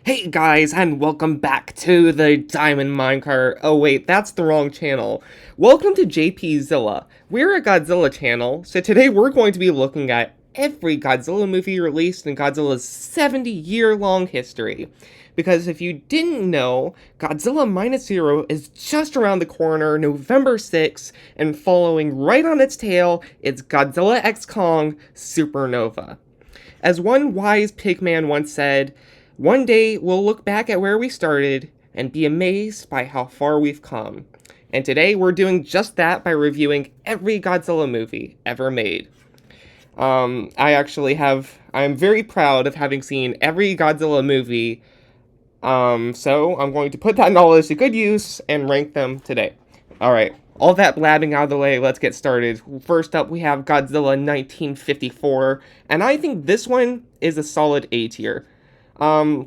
Hey guys, and welcome back to the Diamond Minecart. Oh wait, that's the wrong channel. Welcome to JP Zilla. We're a Godzilla channel, so today we're going to be looking at every Godzilla movie released in Godzilla's 70-year-long history. Because if you didn't know, Godzilla Minus Zero is just around the corner, November 6th, and following right on its tail, it's Godzilla x Kong Supernova. As one wise pigman once said, one day we'll look back at where we started and be amazed by how far we've come. And today we're doing just that by reviewing every Godzilla movie ever made. I'm very proud of having seen every Godzilla movie. So I'm going to put that knowledge to good use and rank them today. Alright, all that blabbing out of the way, let's get started. First up, we have Godzilla 1954, and I think this one is a solid A tier. I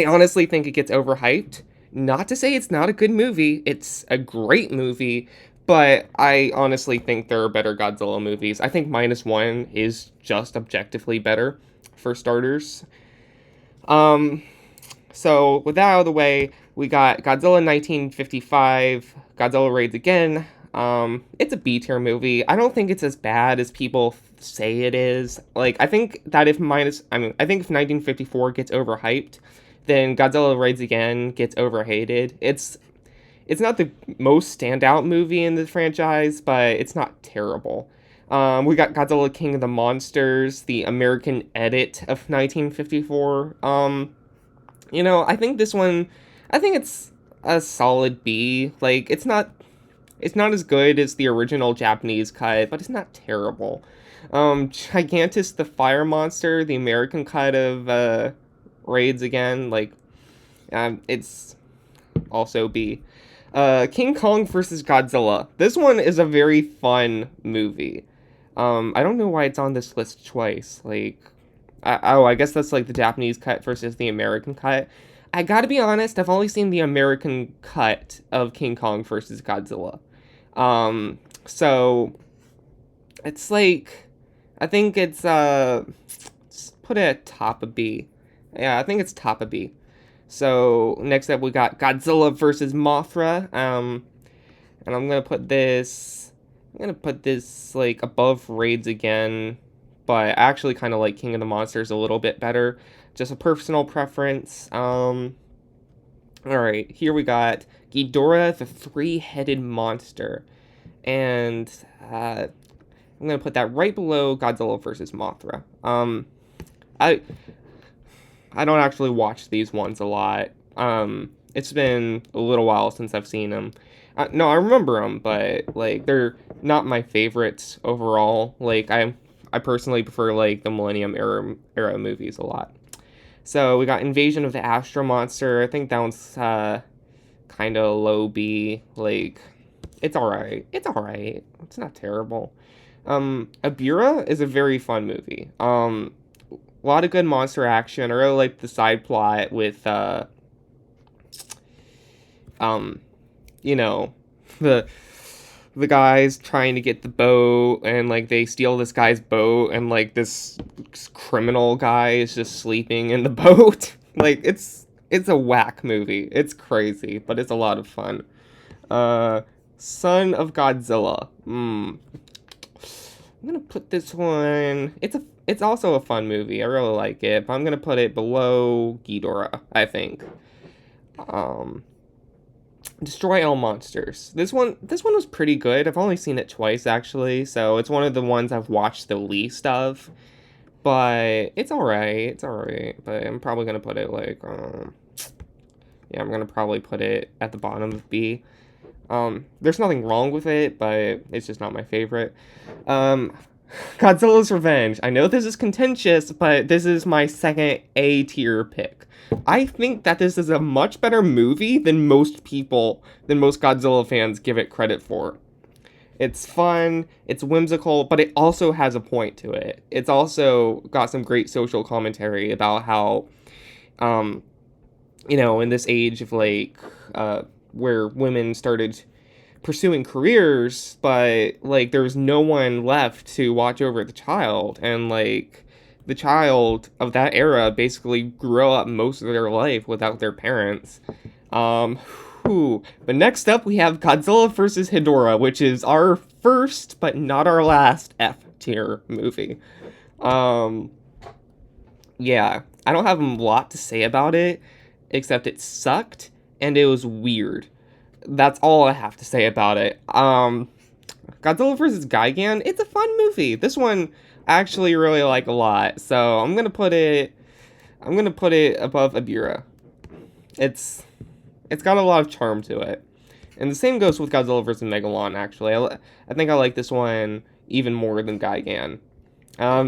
honestly think it gets overhyped. Not to say it's not a good movie, it's a great movie, but I honestly think there are better Godzilla movies. I think Minus One is just objectively better, for starters. So with that out of the way, we got Godzilla 1955, Godzilla Raids Again. It's a B tier movie. I don't think it's as bad as people say it is. I think that if 1954 gets overhyped, then Godzilla Raids Again gets overhated. It's not the most standout movie in the franchise, but it's not terrible. We got Godzilla King of the Monsters, the American edit of 1954. I think this one, I think it's a solid B. It's not as good as the original Japanese cut, but it's not terrible. Gigantus the Fire Monster, the American cut of Raids Again, it's also B. King Kong versus Godzilla. This one is a very fun movie. I don't know why it's on this list twice. I guess that's the Japanese cut versus the American cut. I gotta be honest, I've only seen the American cut of King Kong versus Godzilla. So it's I think it's let's put it at top of B. Yeah, I think it's top of B. So next up we got Godzilla versus Mothra. And I'm gonna put this above Raids Again, but I actually kind of like King of the Monsters a little bit better. Just a personal preference. Alright, here we got Ghidorah the Three-Headed Monster. And I'm going to put that right below Godzilla vs. Mothra. I don't actually watch these ones a lot. It's been a little while since I've seen them. No, I remember them, but, they're not my favorites overall. I personally prefer, the Millennium era movies a lot. So we got Invasion of the Astro Monster. I think that one's kind of low B. It's alright. It's alright. It's not terrible. Abura is a very fun movie. A lot of good monster action. I really like the side plot with the guys trying to get the boat, and they steal this guy's boat, and this criminal guy is just sleeping in the boat. It's a whack movie. It's crazy, but it's a lot of fun. Son of Godzilla. I'm gonna put this one. It's also a fun movie. I really like it, but I'm gonna put it below Ghidorah, I think. Destroy All Monsters. This one was pretty good. I've only seen it twice, actually, so it's one of the ones I've watched the least of. But it's alright. It's alright. But I'm probably gonna put it I'm gonna probably put it at the bottom of B. There's nothing wrong with it, but it's just not my favorite. Godzilla's Revenge. I know this is contentious, but this is my second A tier pick. I think that this is a much better movie than most Godzilla fans give it credit for. It's fun, it's whimsical, but it also has a point to it. It's also got some great social commentary about how, in this age of where women started pursuing careers, but there was no one left to watch over the child, and the child of that era basically grew up most of their life without their parents. Um, but next up, we have Godzilla vs. Hedorah, which is our first but not our last F tier movie. Um, yeah, I don't have a lot to say about it, except it sucked and it was weird. That's all I have to say about it. Godzilla vs. Gigan, it's a fun movie. This one I actually really like a lot, so I'm gonna put it above Abira. It's got a lot of charm to it. And the same goes with Godzilla vs. Megalon, actually. I think I like this one even more than Gigan.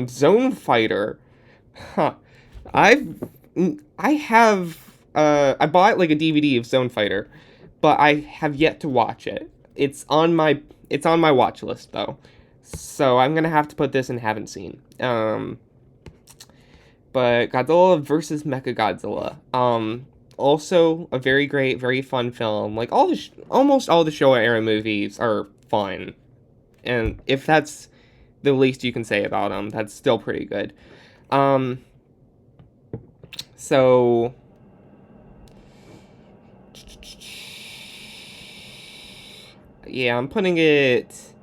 Zone Fighter. Huh. I've I have I bought like a DVD of Zone Fighter, but I have yet to watch it. It's on my watch list though. So I'm gonna have to put this in haven't seen. But Godzilla versus Mechagodzilla. Also a very great, very fun film. Like almost all the Showa era movies are fun, and if that's the least you can say about them, that's still pretty good. Um, so yeah, I'm putting it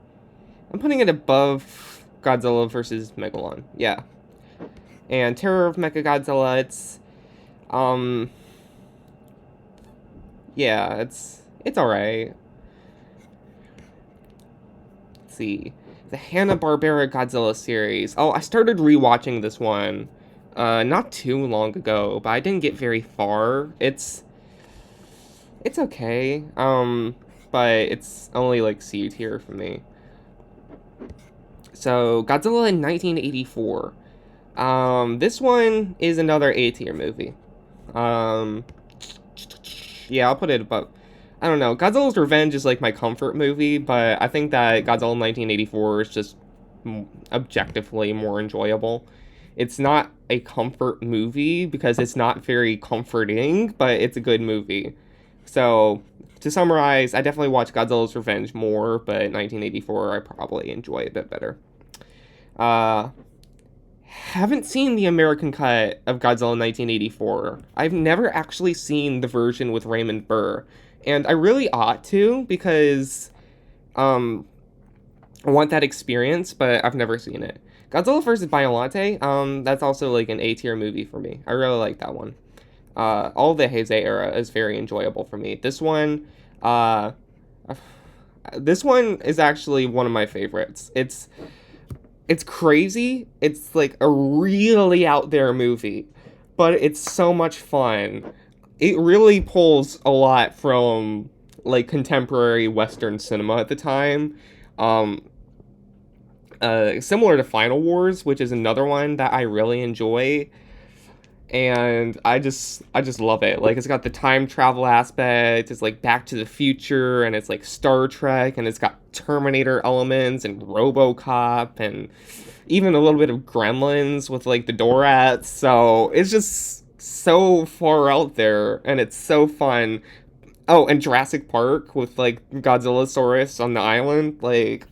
above Godzilla versus Megalon. Yeah, and Terror of Mechagodzilla. Um, yeah, it's all right. Let's see. The Hanna-Barbera Godzilla series. Oh, I started rewatching this one not too long ago, but I didn't get very far. It's okay. But it's only like C tier for me. So, Godzilla in 1984. This one is another A tier movie. Um, yeah, I'll put it above. I don't know. Godzilla's Revenge is like my comfort movie, but I think that Godzilla 1984 is just objectively more enjoyable. It's not a comfort movie because it's not very comforting, but it's a good movie. So, to summarize, I definitely watch Godzilla's Revenge more, but 1984 I probably enjoy a bit better. Uh, haven't seen the American cut of Godzilla 1984. I've never actually seen the version with Raymond Burr, and I really ought to because I want that experience, but I've never seen it. Godzilla vs. Biollante, that's also like an A tier movie for me. I really like that one. All the Heisei era is very enjoyable for me. Uh, this one is actually one of my favorites. It's crazy. It's like a really out there movie, but it's so much fun. It really pulls a lot from like contemporary Western cinema at the time. Um, Similar to Final Wars, which is another one that I really enjoy, and I just love it. Like it's got the time travel aspect, it's like Back to the Future, and it's like Star Trek, and it's got Terminator elements and RoboCop, and even a little bit of Gremlins with like the Dorats. So it's just so far out there, and it's so fun. Oh, and Jurassic Park with like Godzillasaurus on the island, like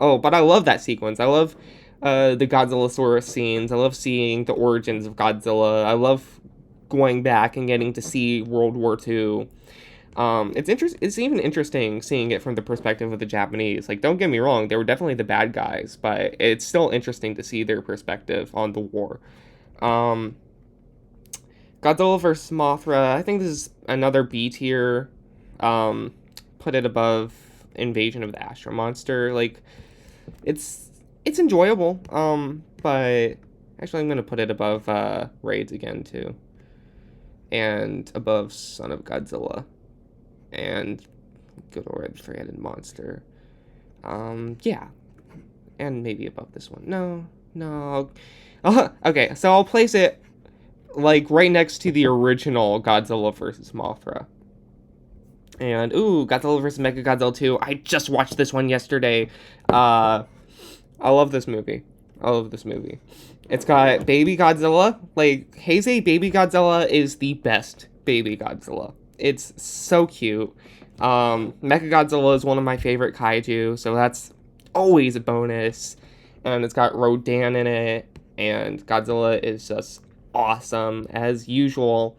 oh, but I love that sequence. I love the Godzillasaurus scenes. I love seeing the origins of Godzilla. I love going back and getting to see World War II. It's even interesting seeing it from the perspective of the Japanese. Like, don't get me wrong, they were definitely the bad guys, but it's still interesting to see their perspective on the war. Um, Godzilla vs. Mothra. I think this is another B tier. Um, put it above Invasion of the Astro Monster. Like, it's enjoyable. But actually, I'm gonna put it above Raids again too, and above Son of Godzilla, and Ghidorah the Three-Headed Monster. Yeah, and maybe above this one. No. Okay, so I'll place it like right next to the original Godzilla vs. Mothra. And Godzilla vs. Mechagodzilla 2. I just watched this one yesterday. I love this movie. I love this movie. It's got Baby Godzilla. Like, Heisei Baby Godzilla is the best Baby Godzilla. It's so cute. Mechagodzilla is one of my favorite kaiju, so that's always a bonus. And it's got Rodan in it. and Godzilla is just awesome as usual.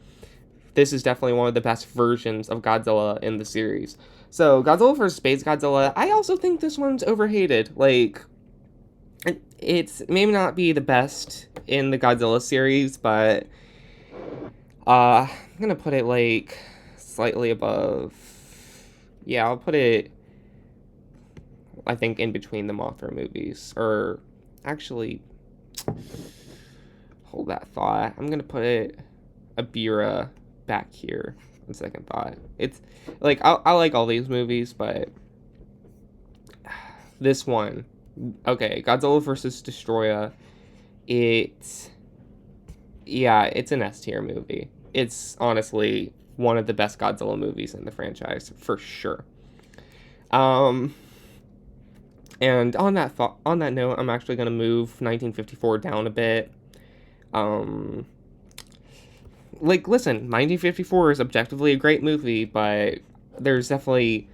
This is definitely one of the best versions of Godzilla in the series. So, Godzilla vs. Space Godzilla, I also think this one's overhated. Like, it's maybe not be the best in the Godzilla series, but I'm gonna put it like slightly above. Yeah, I'll put it, I think, in between the Mothra movies. Or actually, hold that thought. I'm gonna put it Abira back here on second thought. It's like I like all these movies, but this one, okay, Godzilla vs. Destroya, it's an S tier movie. It's honestly one of the best Godzilla movies in the franchise for sure. And on that note, I'm actually gonna move 1954 down a bit. Like, listen, 1954 is objectively a great movie, but there's definitely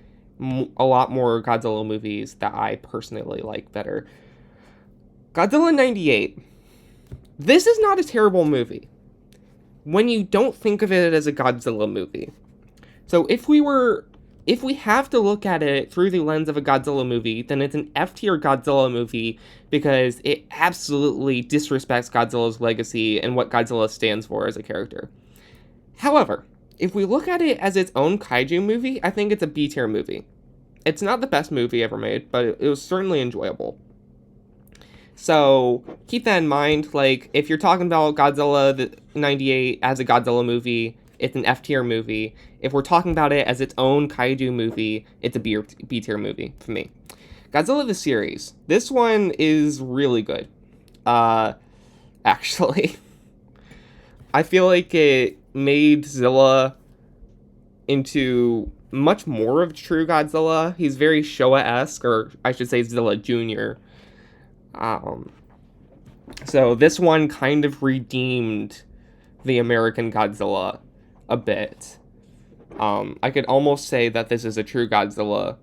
a lot more Godzilla movies that I personally like better. Godzilla 98. This is not a terrible movie when you don't think of it as a Godzilla movie. So if we have to look at it through the lens of a Godzilla movie, then it's an F tier Godzilla movie because it absolutely disrespects Godzilla's legacy and what Godzilla stands for as a character. However, if we look at it as its own kaiju movie, I think it's a B tier movie. It's not the best movie ever made, but it was certainly enjoyable. So keep that in mind. Like, if you're talking about Godzilla 98 as a Godzilla movie, it's an F tier movie. If we're talking about it as its own kaiju movie, it's a B tier movie for me. Godzilla the series. This one is really good. Actually, I feel like it made Zilla into much more of true Godzilla. He's very Showa-esque, or I should say Zilla Jr. So this one kind of redeemed the American Godzilla a bit. I could almost say that this is a true Godzilla.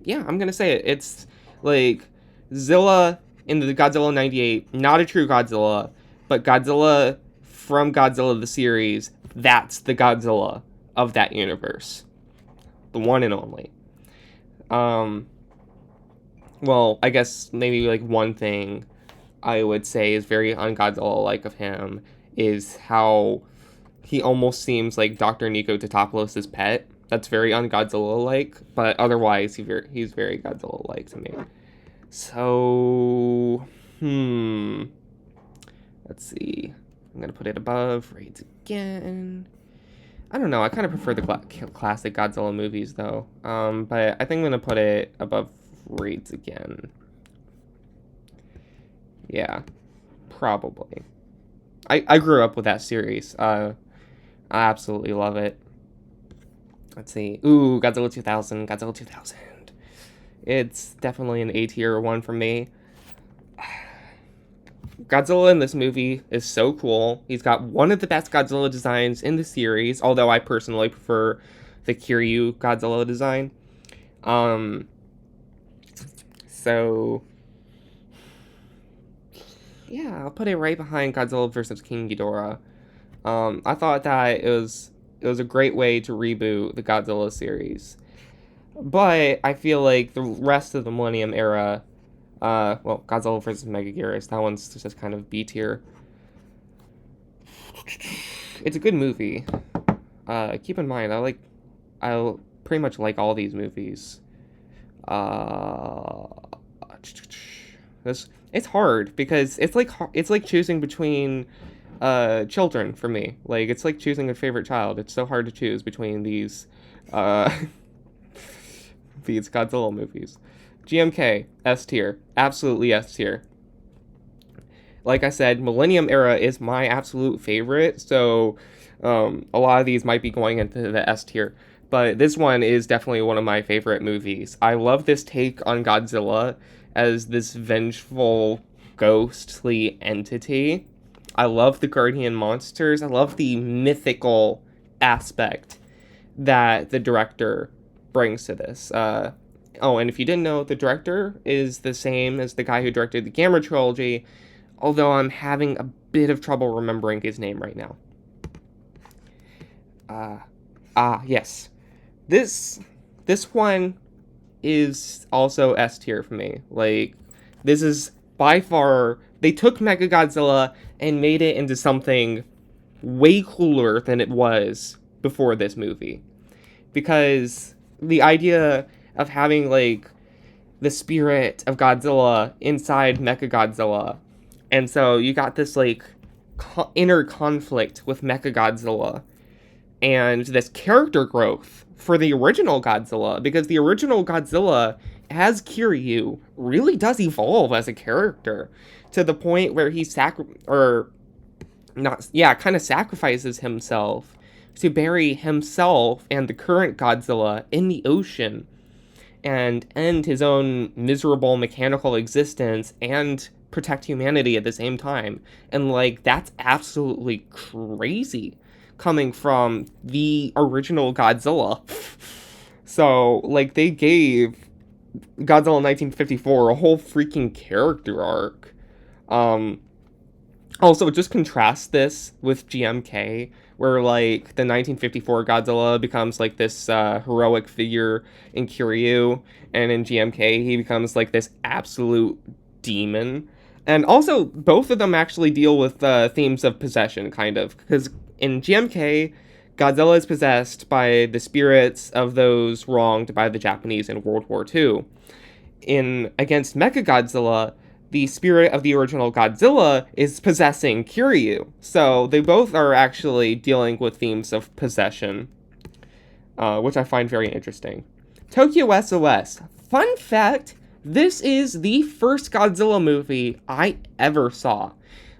Yeah, I'm gonna say it. It's like Zilla in the Godzilla 98, not a true Godzilla, but Godzilla from Godzilla the series, that's the Godzilla of that universe. The one and only. Well, I guess maybe like one thing I would say is very un-Godzilla-like of him is how he almost seems like Dr. Nico Totopoulos' pet. That's very un-Godzilla-like, but otherwise he's very Godzilla-like to me. So, let's see. I'm going to put it above Raids again. I don't know. I kind of prefer the classic Godzilla movies, though. But I think I'm going to put it above Raids again. Yeah, probably. I grew up with that series. I absolutely love it. Let's see. Ooh, Godzilla 2000. Godzilla 2000. It's definitely an A tier one for me. Godzilla in this movie is so cool. He's got one of the best Godzilla designs in the series, although I personally prefer the Kiryu Godzilla design. So yeah, I'll put it right behind Godzilla vs. King Ghidorah. I thought that it was a great way to reboot the Godzilla series. But I feel like the rest of the Millennium Era, well, Godzilla vs. Megaguirus, that one's just kind of B tier. It's a good movie. Keep in mind, I pretty much like all these movies. It's hard because it's like choosing between children for me. Like, it's like choosing a favorite child. It's so hard to choose between these these Godzilla movies. GMK, S tier. Absolutely S tier. Like I said, Millennium Era is my absolute favorite, so a lot of these might be going into the S tier. But this one is definitely one of my favorite movies. I love this take on Godzilla as this vengeful, ghostly entity. I love the guardian monsters. I love the mythical aspect that the director brings to this. Oh, and if you didn't know, the director is the same as the guy who directed the Gamera trilogy, although I'm having a bit of trouble remembering his name right now. Uh, yes. This this one is also S tier for me. Like, this is by far, they took Mechagodzilla and made it into something way cooler than it was before this movie. Because the idea of having like the spirit of Godzilla inside Mechagodzilla, and so you got this like inner conflict with Mechagodzilla and this character growth for the original Godzilla, because the original Godzilla as Kiryu really does evolve as a character to the point where he kind of sacrifices himself to bury himself and the current Godzilla in the ocean and end his own miserable mechanical existence and protect humanity at the same time. And like, that's absolutely crazy coming from the original Godzilla. So like, they gave Godzilla 1954 a whole freaking character arc. Also, just contrast this with GMK, where like the 1954 Godzilla becomes like this heroic figure in Kiryu, and in GMK he becomes like this absolute demon. And also, both of them actually deal with themes of possession, kind of, because in GMK, Godzilla is possessed by the spirits of those wronged by the Japanese in World War II. In Against Mechagodzilla, the spirit of the original Godzilla is possessing Kiryu. So they both are actually dealing with themes of possession, which I find very interesting. Tokyo SOS. Fun fact, this is the first Godzilla movie I ever saw.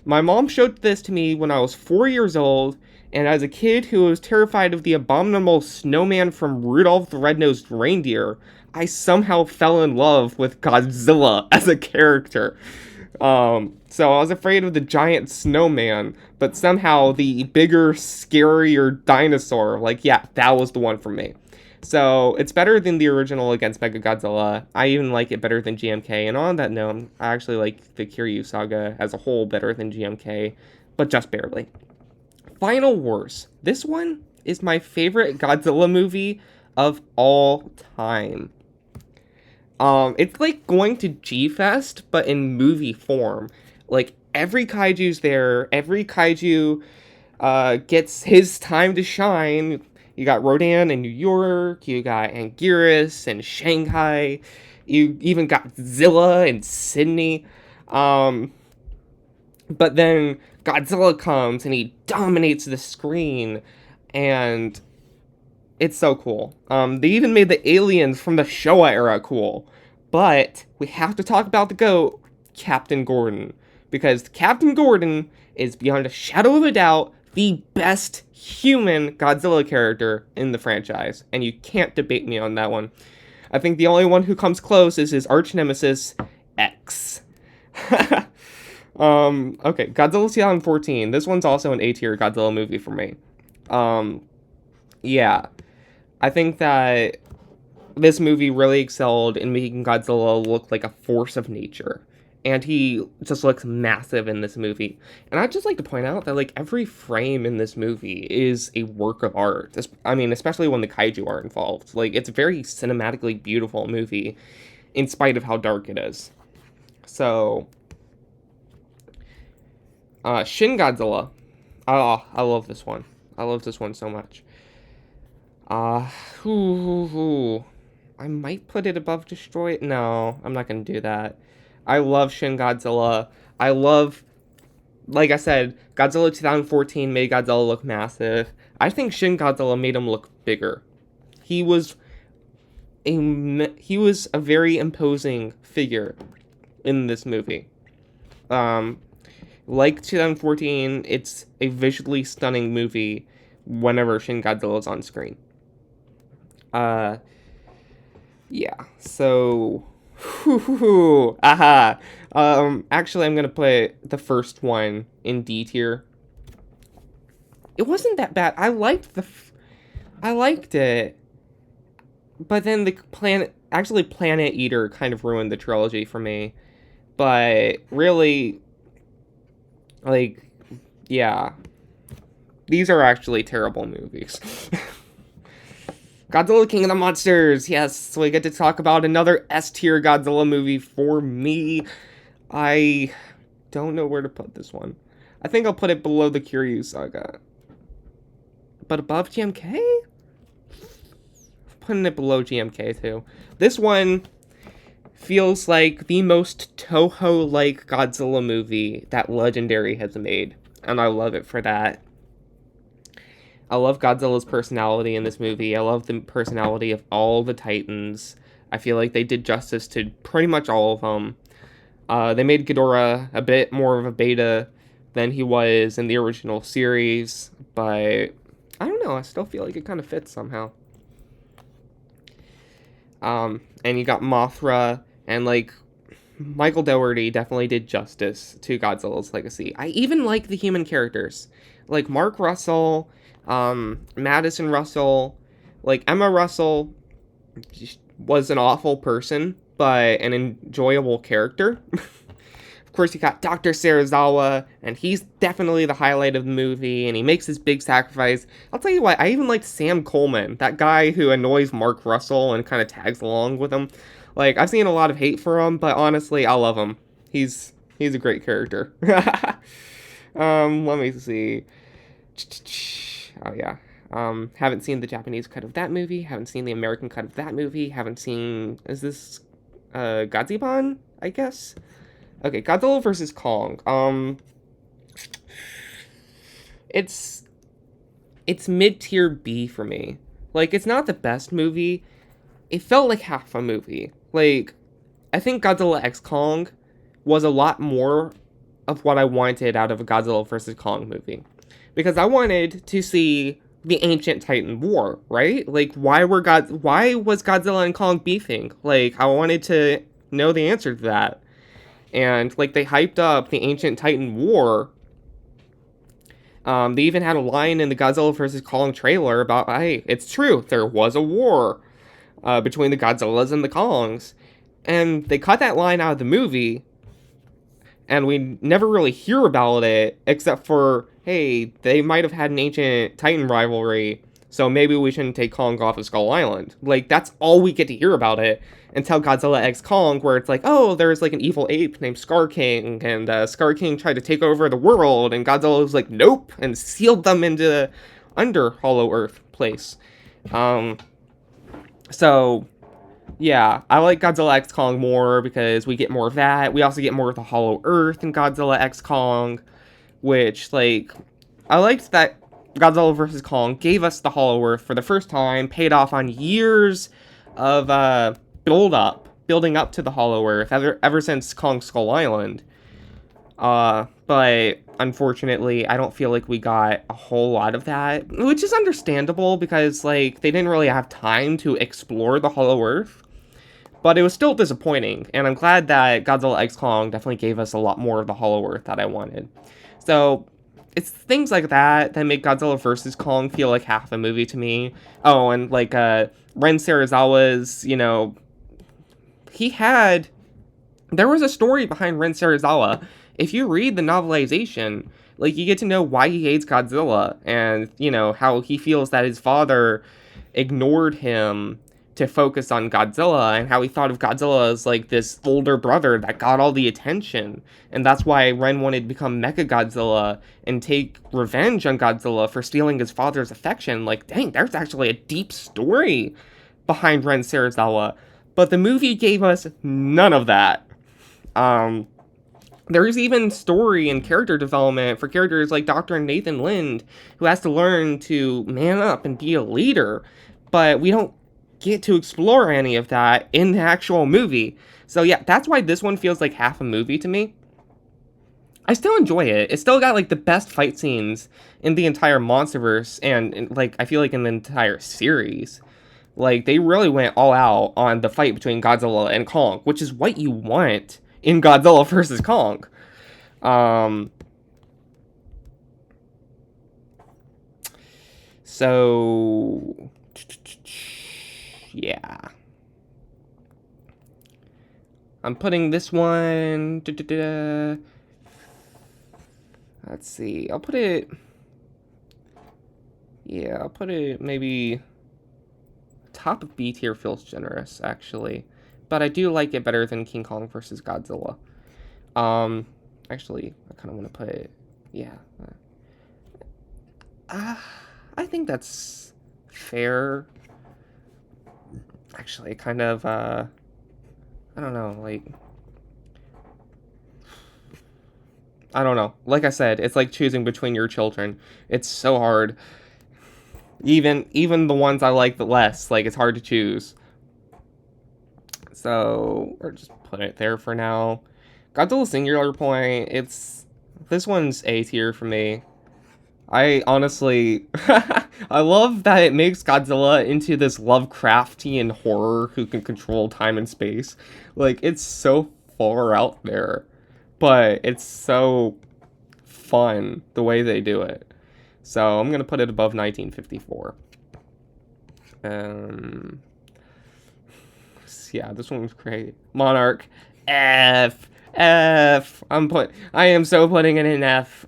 My mom showed this to me when I was 4 years old, and as a kid who was terrified of the abominable snowman from Rudolph the Red-Nosed Reindeer, I somehow fell in love with Godzilla as a character. So I was afraid of the giant snowman, but somehow the bigger, scarier dinosaur, like, yeah, that was the one for me. So it's better than the original Against Mechagodzilla. I even like it better than GMK. And on that note, I actually like the Kiryu saga as a whole better than GMK, but just barely. Final Wars. This one is my favorite Godzilla movie of all time. It's like going to G-Fest, but in movie form. Like, every kaiju's there. Every kaiju gets his time to shine. You got Rodan in New York. You got Anguirus in Shanghai. You even got Zilla in Sydney. But then Godzilla comes and he dominates the screen. And it's so cool. They even made the aliens from the Showa era cool. But we have to talk about the GOAT, Captain Gordon. Because Captain Gordon is, beyond a shadow of a doubt, the best human Godzilla character in the franchise. And you can't debate me on that one. I think the only one who comes close is his arch nemesis, X. Okay, Godzilla 2014. This one's also an A-tier Godzilla movie for me. Yeah. I think that this movie really excelled in making Godzilla look like a force of nature. And he just looks massive in this movie. And I'd just like to point out that, like, every frame in this movie is a work of art. I mean, especially when the kaiju are involved. Like, it's a very cinematically beautiful movie, in spite of how dark it is. So, Shin Godzilla. Oh, I love this one. I love this one so much. I might put it above Destroy. No, I'm not going to do that. I love Shin Godzilla. Like I said, Godzilla 2014 made Godzilla look massive. I think Shin Godzilla made him look bigger. He was a very imposing figure in this movie. Like 2014, it's a visually stunning movie whenever Shin Godzilla is on screen. Yeah, so, aha. Actually, I'm gonna put the first one in D tier. It wasn't that bad. I liked it. but then the Planet Eater kind of ruined the trilogy for me. But really, like, yeah, these are actually terrible movies. Godzilla King of the Monsters. Yes, so we get to talk about another S tier Godzilla movie for me. I don't know where to put this one. I think I'll put it below the Kiryu Saga. But above GMK? Putting it below GMK too. This one feels like the most Toho-like Godzilla movie that Legendary has made. And I love it for that. I love Godzilla's personality in this movie. I love the personality of all the Titans. I feel like they did justice to pretty much all of them. They made Ghidorah a bit more of a beta than he was in the original series, but I don't know. I still feel like it kind of fits somehow. And you got Mothra, and like Michael Dougherty definitely did justice to Godzilla's legacy. I even like the human characters, like Mark Russell, Madison Russell, like Emma Russell was an awful person, but an enjoyable character. Of course, you got Dr. Serizawa, and he's definitely the highlight of the movie, and he makes his big sacrifice. I'll tell you what, I even liked Sam Coleman, that guy who annoys Mark Russell and kind of tags along with him. Like, I've seen a lot of hate for him, but honestly, I love him. He's a great character. Let me see. Oh, yeah. Haven't seen the Japanese cut of that movie. Haven't seen the American cut of that movie. Haven't seen... Is this... Godzilla, I guess? Okay, Godzilla versus Kong. It's... It's mid-tier B for me. Like, it's not the best movie. It felt like half a movie. Like, I think Godzilla X Kong was a lot more of what I wanted out of a Godzilla versus Kong movie. Because I wanted to see the ancient Titan war, right? Like, why was Godzilla and Kong beefing? Like, I wanted to know the answer to that. And, like, they hyped up the ancient Titan war. They even had a line in the Godzilla vs. Kong trailer about, hey, it's true, there was a war between the Godzillas and the Kongs. And they cut that line out of the movie, and we never really hear about it, except for, hey, they might have had an ancient Titan rivalry, so maybe we shouldn't take Kong off of Skull Island. Like, that's all we get to hear about it until Godzilla X Kong, where it's like, oh, there's like an evil ape named Scar King, and Scar King tried to take over the world, and Godzilla was like, nope, and sealed them into under Hollow Earth place. So yeah, I like Godzilla X Kong more because we get more of that. We also get more of the Hollow Earth in Godzilla X Kong, which, like, I liked that Godzilla vs. Kong gave us the Hollow Earth for the first time, paid off on years of building up to the Hollow Earth ever since Kong Skull Island. But unfortunately, I don't feel like we got a whole lot of that, which is understandable because, like, they didn't really have time to explore the Hollow Earth. But it was still disappointing, and I'm glad that Godzilla X Kong definitely gave us a lot more of the Hollow Earth that I wanted. So, it's things like that that make Godzilla vs. Kong feel like half a movie to me. Oh, and, like, Ren Serizawa's, there was a story behind Ren Serizawa. If you read the novelization, like, you get to know why he hates Godzilla, and, how he feels that his father ignored him to focus on Godzilla, and how he thought of Godzilla as, like, this older brother that got all the attention, and that's why Ren wanted to become Mechagodzilla and take revenge on Godzilla for stealing his father's affection. Like, dang, there's actually a deep story behind Ren Serizawa, but the movie gave us none of that. There's even story and character development for characters like Dr. Nathan Lind, who has to learn to man up and be a leader, but we don't get to explore any of that in the actual movie. So yeah, that's why this one feels like half a movie to me. I still enjoy it. It's still got, like, the best fight scenes in the entire MonsterVerse, and like, I feel like in the entire series. Like, they really went all out on the fight between Godzilla and Kong, which is what you want in Godzilla vs. Kong. So Yeah. I'm putting this one... Let's see. I'll put it... Yeah, I'll put it maybe... Top of B tier feels generous, actually. But I do like it better than King Kong vs. Godzilla. Actually, I kind of want to put it... Yeah. I think that's fair. Actually, kind of, I don't know, like... I don't know. Like I said, it's like choosing between your children. It's so hard. Even the ones I like the less, like, it's hard to choose. So, we're just put it there for now. Godzilla Singular Point, this one's A tier for me. I honestly, I love that it makes Godzilla into this Lovecraftian horror who can control time and space. Like, it's so far out there, but it's so fun the way they do it. So I'm gonna put it above 1954. Yeah, this one was great. Monarch, F. I am so putting it in F.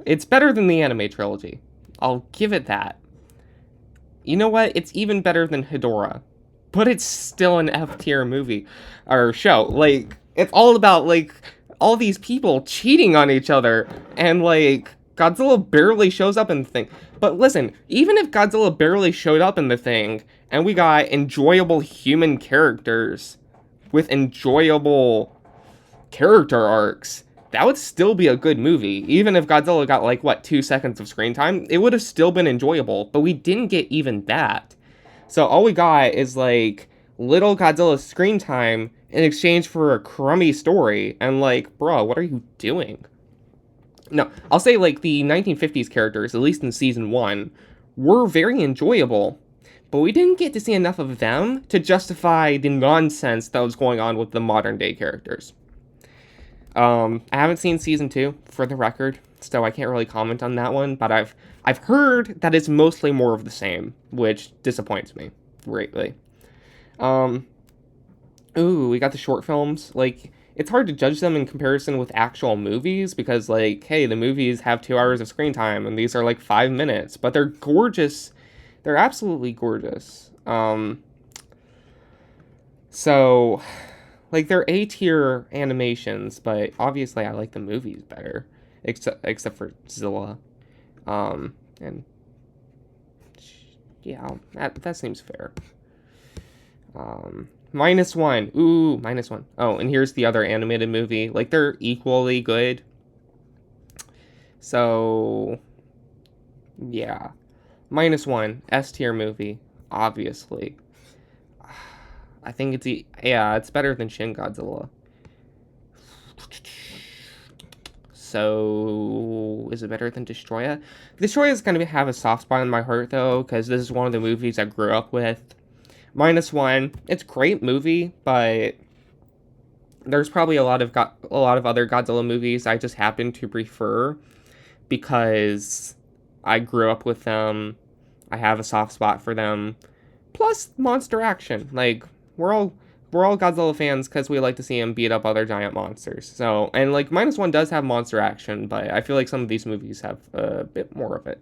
It's better than the anime trilogy. I'll give it that. You know what? It's even better than Hedorah. But it's still an F tier movie or show. Like, it's all about, like, all these people cheating on each other. And, like, Godzilla barely shows up in the thing. But listen, even if Godzilla barely showed up in the thing, and we got enjoyable human characters with enjoyable character arcs, that would still be a good movie. Even if Godzilla got, like, what, 2 seconds of screen time, it would have still been enjoyable. But we didn't get even that. So all we got is, like, little Godzilla screen time in exchange for a crummy story. And, like, bro, what are you doing? No, I'll say, like, the 1950s characters, at least in season 1, were very enjoyable. But we didn't get to see enough of them to justify the nonsense that was going on with the modern day characters. I haven't seen season 2, for the record, so I can't really comment on that one, but I've heard that it's mostly more of the same, which disappoints me greatly. Ooh, we got the short films. Like, it's hard to judge them in comparison with actual movies because, like, hey, the movies have 2 hours of screen time and these are like 5 minutes, but they're gorgeous. They're absolutely gorgeous. So, like, they're A-tier animations, but obviously I like the movies better, except for Zilla. And yeah, that seems fair. -1. Ooh, -1. Oh, and here's the other animated movie. Like, they're equally good. So, yeah. -1. S-tier movie, obviously. I think it's better than Shin Godzilla. So, is it better than Destroya? Destroya is going to have a soft spot in my heart, though, because this is one of the movies I grew up with. -1, it's a great movie, but there's probably a lot of other Godzilla movies I just happen to prefer because I grew up with them. I have a soft spot for them. Plus, monster action. Like, we're all Godzilla fans because we like to see him beat up other giant monsters. So, and like -1 does have monster action, but I feel like some of these movies have a bit more of it.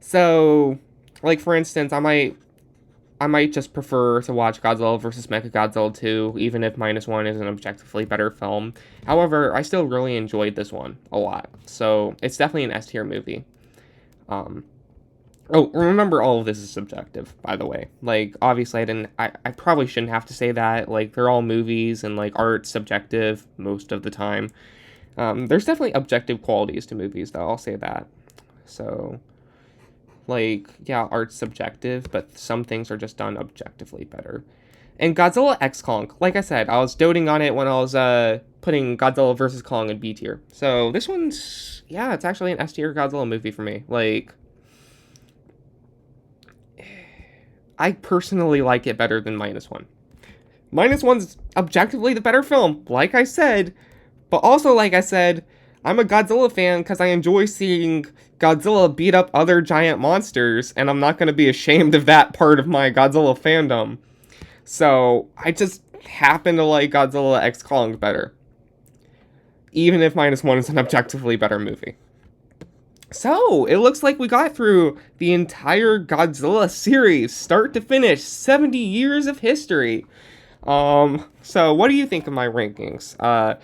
So, like, for instance, I might just prefer to watch Godzilla vs. Mechagodzilla 2, even if -1 is an objectively better film. However, I still really enjoyed this one a lot. So, it's definitely an S-tier movie. Oh, remember, all of this is subjective, by the way. Like, obviously, I probably shouldn't have to say that. Like, they're all movies, and, like, art's subjective most of the time. There's definitely objective qualities to movies, though, I'll say that. So, like, yeah, art's subjective, but some things are just done objectively better. And Godzilla X Kong, like I said, I was doting on it when I was putting Godzilla vs. Kong in B tier. So, this one's, yeah, it's actually an S tier Godzilla movie for me. Like, I personally like it better than -1. -1's objectively the better film, like I said, but also, like I said, I'm a Godzilla fan because I enjoy seeing Godzilla beat up other giant monsters, and I'm not going to be ashamed of that part of my Godzilla fandom. So I just happen to like Godzilla X Kong better, even if Minus One is an objectively better movie. So, it looks like we got through the entire Godzilla series, start to finish, 70 years of history. So what do you think of my rankings?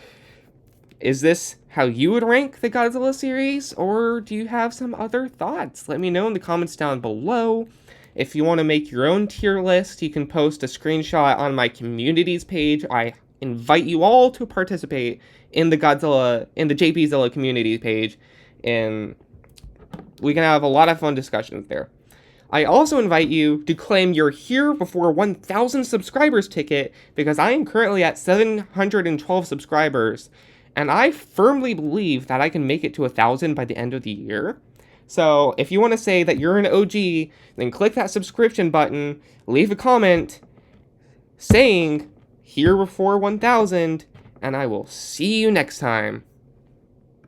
Is this how you would rank the Godzilla series, or do you have some other thoughts? Let me know in the comments down below. If you want to make your own tier list, you can post a screenshot on my communities page. I invite you all to participate in the JPZilla community page, and we can have a lot of fun discussions there. I also invite you to claim your Here Before 1,000 Subscribers ticket, because I am currently at 712 subscribers, and I firmly believe that I can make it to 1,000 by the end of the year. So if you want to say that you're an OG, then click that subscription button, leave a comment saying Here Before 1,000, and I will see you next time.